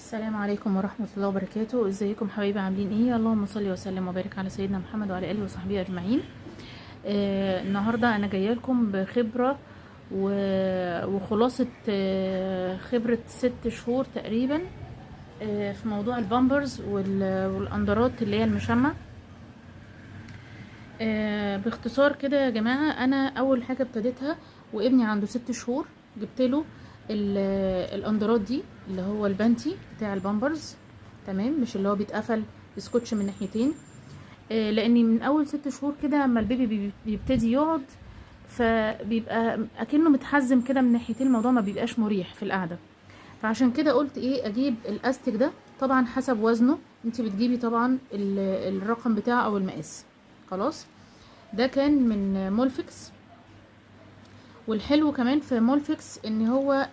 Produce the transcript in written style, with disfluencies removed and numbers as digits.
السلام عليكم ورحمة الله وبركاته. ازيكم حبايبي، عاملين ايه؟ اللهم صل وسلم وبارك على سيدنا محمد وعلى اله وصحبه اجمعين. النهارده انا جايه لكم بخبره وخلاصه خبره 6 شهور تقريبا في موضوع البامبرز والاندرات اللي هي المشمع. باختصار كده يا جماعه، انا اول حاجه ابتديتها وابني عنده 6 شهور، جبت له الاندرات دي اللي هو البانتي بتاع البامبرز، تمام، مش اللي هو بيتقفل بسكوتش من ناحيتين. لاني من اول 6 شهور كده اما البيبي بيبتدي يقعد فبيبقى اكنه متحزم كده من ناحيتين، الموضوع ما بيبقاش مريح في القعده. فعشان كده قلت ايه، اجيب الاستيك ده، طبعا حسب وزنه انت بتجيبي طبعا الرقم بتاعه او المقاس. خلاص، ده كان من مولفكس. والحلو كمان في مولفكس ان هو